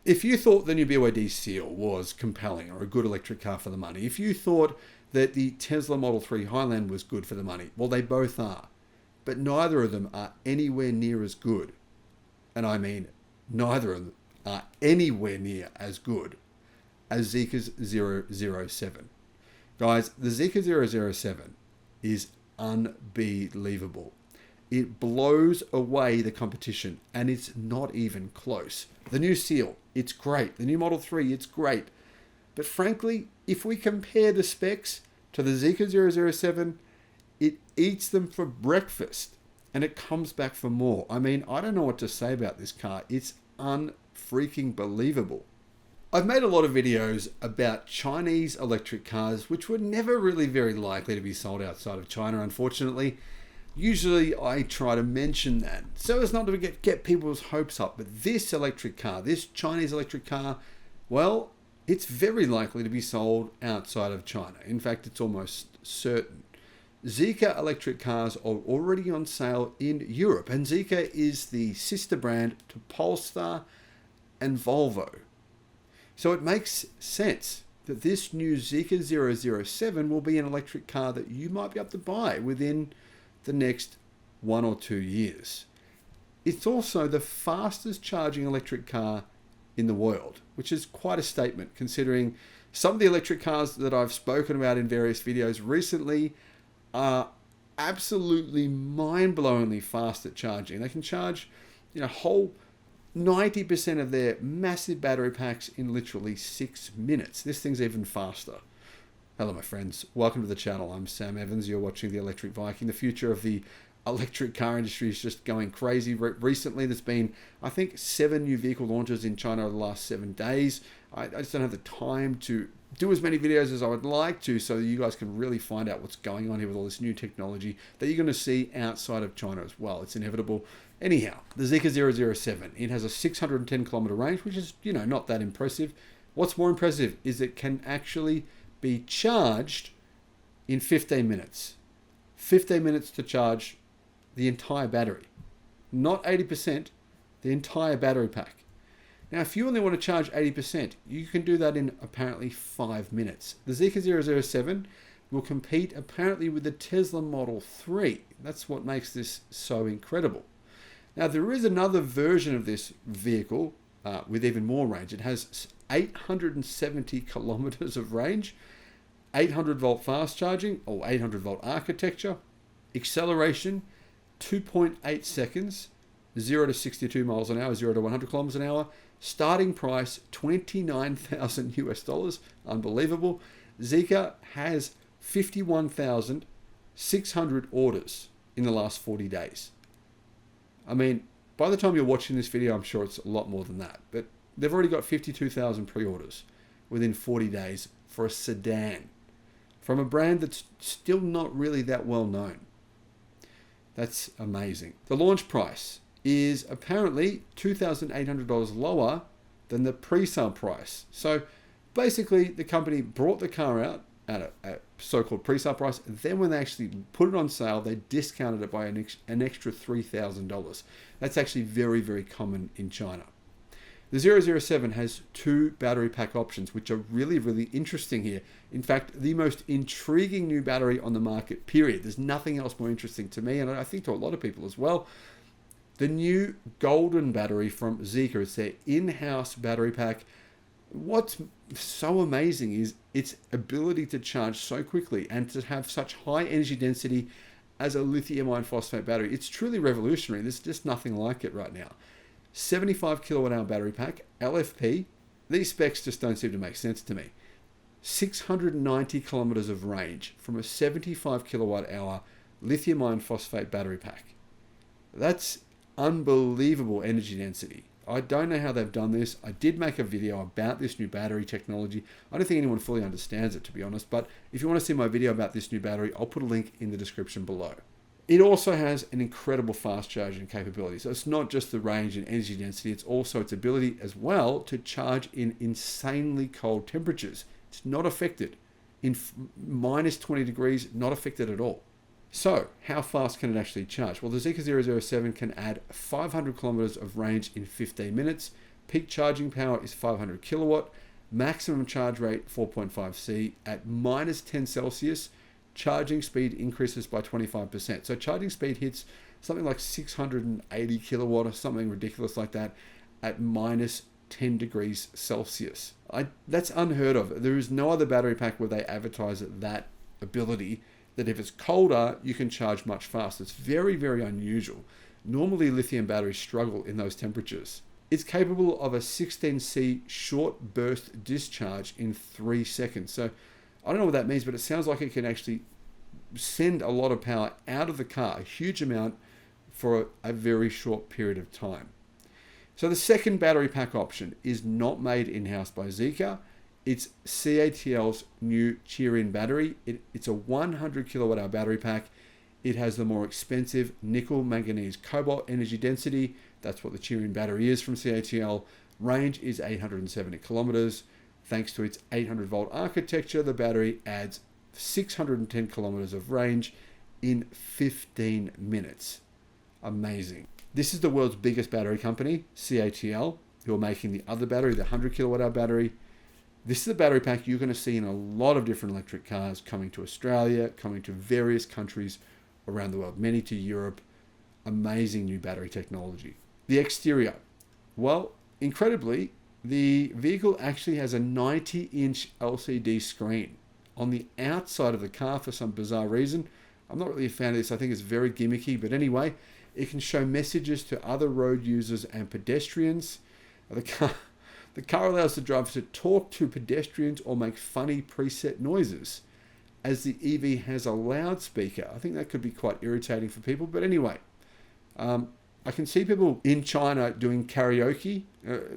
if you thought the new BYD Seal was compelling or a good electric car for the money, if you thought that the Tesla Model 3 Highland was good for the money, well, they both are. But neither of them are anywhere near as good. And I mean, neither of them are anywhere near as good as Zeekr's 007. Guys, the Zeekr 007 is unbelievable. It blows away the competition, and it's not even close. The new Seal, it's great. The new Model 3, it's great. But frankly, if we compare the specs to the Zeekr 007, it eats them for breakfast, and it comes back for more. I mean, I don't know what to say about this car. It's unfreaking believable. I've made a lot of videos about Chinese electric cars, which were never really very likely to be sold outside of China, unfortunately. Usually I try to mention that so as not to get people's hopes up. But this electric car, this Chinese electric car, well, it's very likely to be sold outside of China. In fact, it's almost certain. Zeekr electric cars are already on sale in Europe, and Zeekr is the sister brand to Polestar and Volvo. So it makes sense that this new Zeekr 007 will be an electric car that you might be able to buy within the next 1 or 2 years. It's also the fastest charging electric car in the world, which is quite a statement considering some of the electric cars that I've spoken about in various videos recently are absolutely mind-blowingly fast at charging. They can charge, whole 90% of their massive battery packs in literally 6 minutes. This thing's even faster. Hello, my friends. Welcome to the channel. I'm Sam Evans. You're watching the Electric Viking. The future of the electric car industry is just going crazy. Recently, there's been, I think, 7 new vehicle launches in China over the last 7 days. I just don't have the time to do as many videos as I would like to, so you guys can really find out what's going on here with all this new technology that you're going to see outside of China as well. It's inevitable. Anyhow, the Zeekr 007, it has a 610 kilometer range, which is, not that impressive. What's more impressive is it can actually be charged in 15 minutes. 15 minutes to charge the entire battery. Not 80%, the entire battery pack. Now, if you only want to charge 80%, you can do that in apparently 5 minutes. The Zeekr 007 will compete apparently with the Tesla Model 3. That's what makes this so incredible. Now, there is another version of this vehicle with even more range. It has 870 kilometers of range, 800 volt fast charging or 800 volt architecture, acceleration 2.8 seconds, 0 to 62 miles an hour, 0 to 100 kilometers an hour, starting price $29,000 US. Unbelievable. Zeekr has 51,600 orders in the last 40 days. I mean, by the time you're watching this video, I'm sure it's a lot more than that. But they've already got 52,000 pre-orders within 40 days for a sedan from a brand that's still not really that well known. That's amazing. The launch price is apparently $2,800 lower than the pre-sale price. So basically, the company brought the car out at a so-called pre-sale price. Then when they actually put it on sale, they discounted it by an extra $3,000. That's actually very, very common in China. The 007 has 2 battery pack options, which are really, really interesting here. In fact, the most intriguing new battery on the market, period. There's nothing else more interesting to me, and I think to a lot of people as well. The new Golden battery from Zeekr. It's their in-house battery pack. What's so amazing is its ability to charge so quickly and to have such high energy density as a lithium iron phosphate battery. It's truly revolutionary. There's just nothing like it right now. 75 kilowatt hour battery pack, LFP. These specs just don't seem to make sense to me. 690 kilometers of range from a 75 kilowatt hour lithium iron phosphate battery pack. That's unbelievable energy density. I don't know how they've done this. I did make a video about this new battery technology. I don't think anyone fully understands it, to be honest, but if you want to see my video about this new battery, I'll put a link in the description below. It also has an incredible fast charging capability. So it's not just the range and energy density, it's also its ability as well to charge in insanely cold temperatures. It's not affected. In minus 20 degrees, not affected at all. So, how fast can it actually charge? Well, the Zeekr 007 can add 500 kilometers of range in 15 minutes, Peak charging power is 500 kilowatt. Maximum charge rate 4.5 C. At minus 10 Celsius, charging speed increases by 25%. So charging speed hits something like 680 kilowatt or something ridiculous like that at minus 10 degrees Celsius. That's unheard of. There is no other battery pack where they advertise that ability, that if it's colder, you can charge much faster. It's very, very unusual. Normally, lithium batteries struggle in those temperatures. It's capable of a 16C short burst discharge in 3 seconds. So I don't know what that means, but it sounds like it can actually send a lot of power out of the car, a huge amount, for a very short period of time. So the second battery pack option is not made in-house by Zeekr. It's CATL's new Cheer-In battery. It's a 100 kilowatt hour battery pack. It has the more expensive nickel, manganese, cobalt energy density. That's what the Cheer-In battery is from CATL. Range is 870 kilometers. Thanks to its 800 volt architecture, the battery adds 610 kilometers of range in 15 minutes. Amazing. This is the world's biggest battery company, CATL, who are making the other battery, the 100 kilowatt hour battery. This is a battery pack you're going to see in a lot of different electric cars coming to Australia, coming to various countries around the world, many to Europe. Amazing new battery technology. The exterior. Well, incredibly, the vehicle actually has a 90-inch LCD screen on the outside of the car for some bizarre reason. I'm not really a fan of this. I think it's very gimmicky, but anyway, it can show messages to other road users and pedestrians. The car allows the driver to talk to pedestrians or make funny preset noises. As the EV has a loudspeaker, I think that could be quite irritating for people. But anyway, I can see people in China doing karaoke.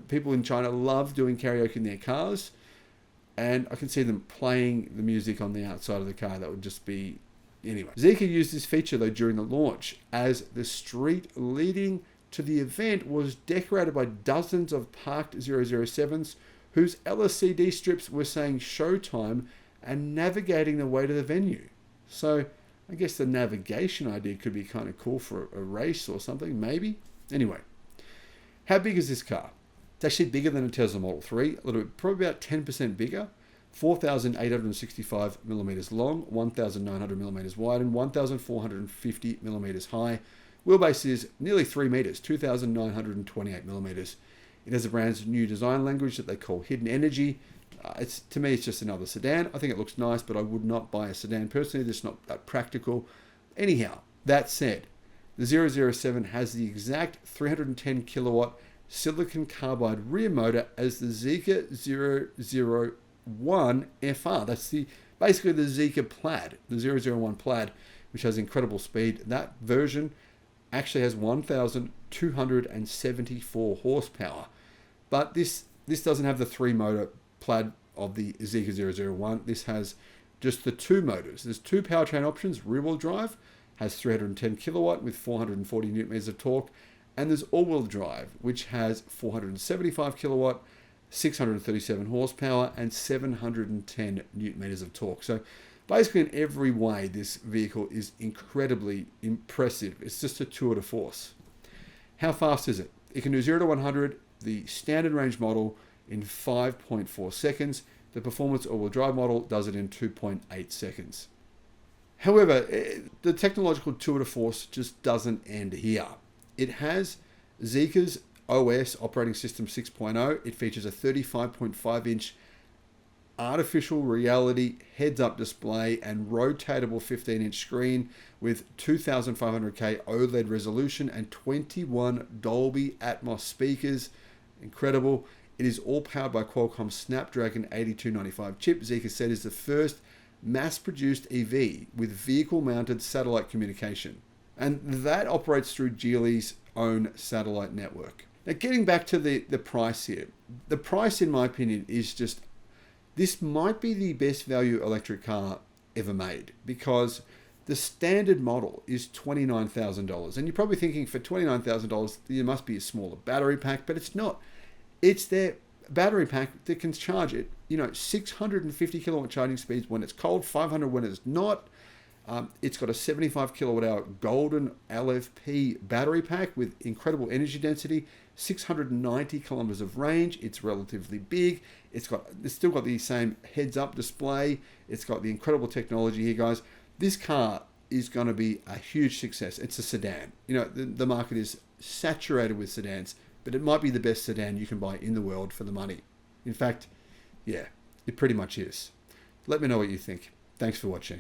People in China love doing karaoke in their cars. And I can see them playing the music on the outside of the car. That would just be... Anyway, Zeekr used this feature though during the launch, as the street leading to the event was decorated by dozens of parked 007s whose LCD strips were saying showtime and navigating the way to the venue. So I guess the navigation idea could be kind of cool for a race or something, maybe. Anyway, how big is this car? It's actually bigger than a Tesla Model 3, a little bit, probably about 10% bigger. 4,865 millimeters long, 1,900 millimeters wide, and 1,450 millimeters high. Wheelbase is nearly 3 meters, 2,928 millimeters. It has the brand's new design language that they call Hidden Energy. To me, it's just another sedan. I think it looks nice, but I would not buy a sedan personally. It's not that practical. Anyhow, that said, the 007 has the exact 310 kilowatt silicon carbide rear motor as the Zeekr 001 FR. That's basically the Zeekr Plaid, the 001 Plaid, which has incredible speed. That version actually has 1,274 horsepower. But this doesn't have the 3-motor Plaid of the Zeekr 001. This has just the 2 motors. There's 2 powertrain options. Rear-wheel drive has 310 kilowatt with 440 newton meters of torque. And there's all-wheel drive, which has 475 kilowatt, 637 horsepower, and 710 newton meters of torque. So basically in every way, this vehicle is incredibly impressive. It's just a tour de force. How fast is it? It can do 0 to 100, the standard range model, in 5.4 seconds. The performance all-wheel drive model does it in 2.8 seconds. However, the technological tour de force just doesn't end here. It has Zeekr's OS operating system 6.0. It features a 35.5-inch artificial reality heads-up display and rotatable 15-inch screen with 2500K OLED resolution and 21 Dolby Atmos speakers. Incredible. It is all powered by Qualcomm's Snapdragon 8295 chip. Zeekr said is the first mass-produced EV with vehicle-mounted satellite communication. And that operates through Geely's own satellite network. Now, getting back to the price here. The price, in my opinion, is just... This might be the best value electric car ever made, because the standard model is $29,000. And you're probably thinking, for $29,000, there must be a smaller battery pack, but it's not. It's their battery pack that can charge it, 650 kilowatt charging speeds when it's cold, 500 when it's not. It's got a 75 kilowatt hour Golden LFP battery pack with incredible energy density, 690 kilometers of range. It's relatively big. It's still got the same heads-up display. It's got the incredible technology here, guys. This car is going to be a huge success. It's a sedan. You know, the market is saturated with sedans, but it might be the best sedan you can buy in the world for the money. In fact, yeah, it pretty much is. Let me know what you think. Thanks for watching.